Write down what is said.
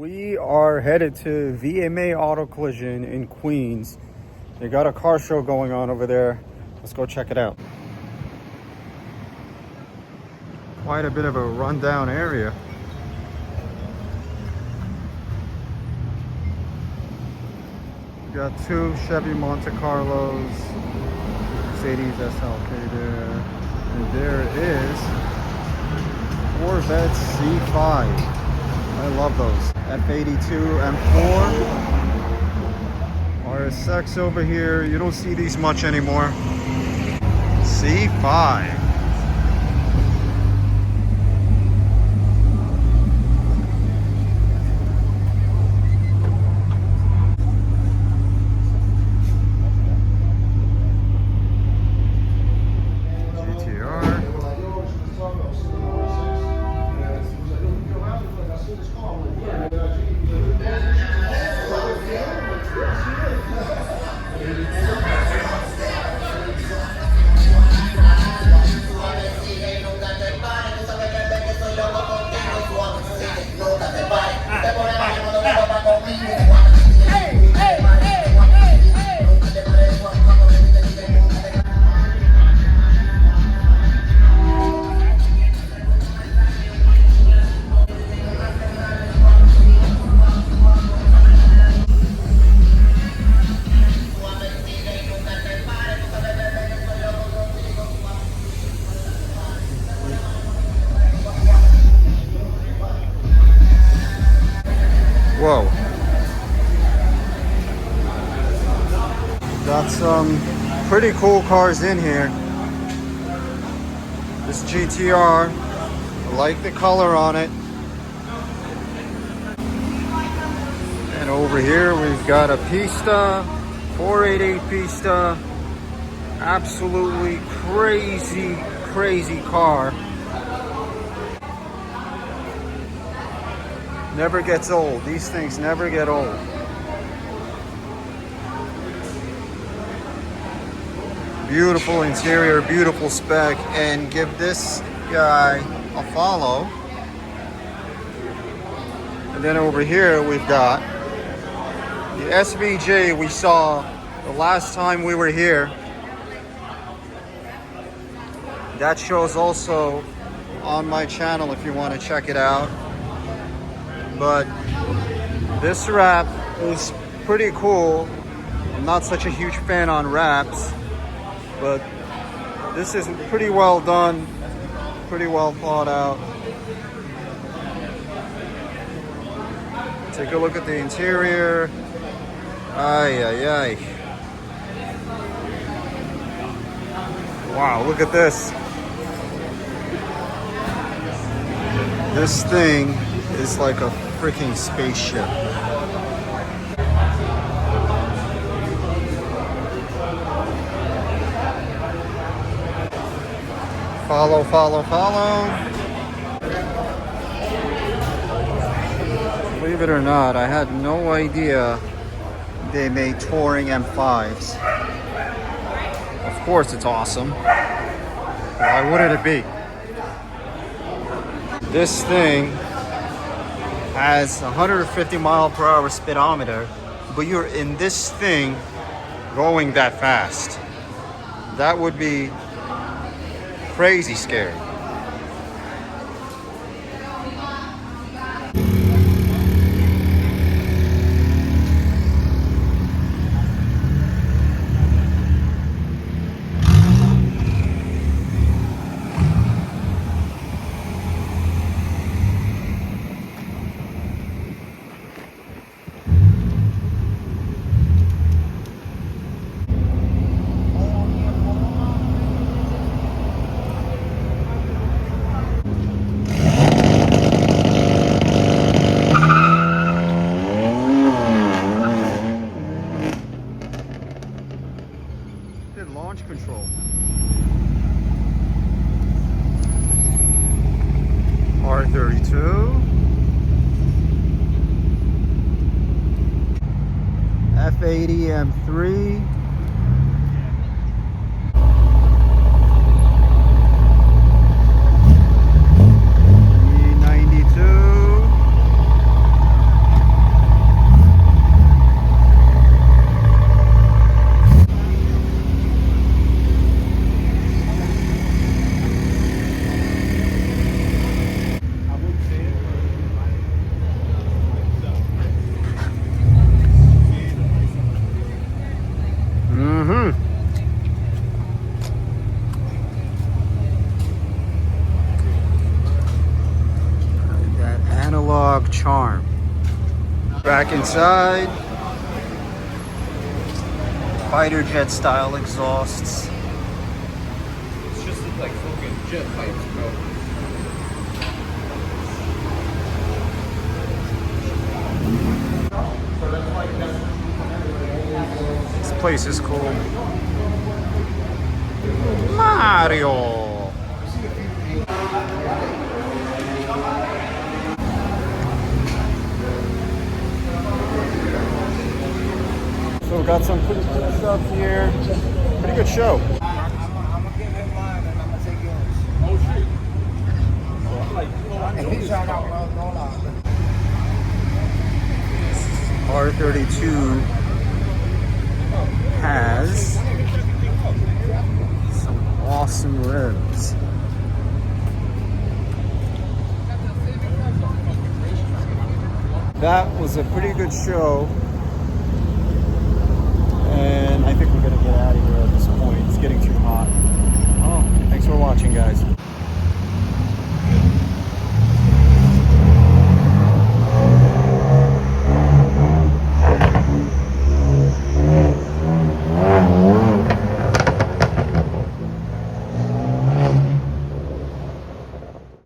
We are headed to VMA Auto Collision in Queens. They got a car show going on over there. Let's go check it out. Quite a bit of a rundown area. We got two Chevy Monte Carlos, Mercedes SLK there, and there is Corvette C5. I love those. F82 M4. RSX over here. You don't see these much anymore. C5. Whoa. Got some pretty cool cars in here. This GTR, I like the color on it. And over here we've got a Pista, 488 Pista. Absolutely crazy car. Never gets old. These things never get old. Beautiful interior, beautiful spec, and give this guy a follow. And then over here we've got the SVJ we saw the last time we were here. That show's also on my channel if you want to check it out. But this wrap is pretty cool. I'm not such a huge fan on wraps, but this is pretty well done, pretty well thought out. Take a look at the interior. Ay. Wow, look at this. This thing is like a freaking spaceship. Follow. Believe it or not, I had no idea they made touring M5s. Of course it's awesome. Why wouldn't it be? This thing has 150 mile/hour speedometer, but you're in this thing going that fast. That would be crazy scary. Launch control. R32. F80 M3. E92. Back inside. Fighter jet style exhausts. It's just like fucking jet pipes, bro. This place is cool. Mario. So we got some pretty cool stuff here. Pretty good show. I'm gonna give him mine and I'm gonna take yours. Oh shit. R32 has some awesome rims. That was a pretty good show. And I think we're gonna get out of here at this point. It's getting too hot. Oh, thanks for watching, guys.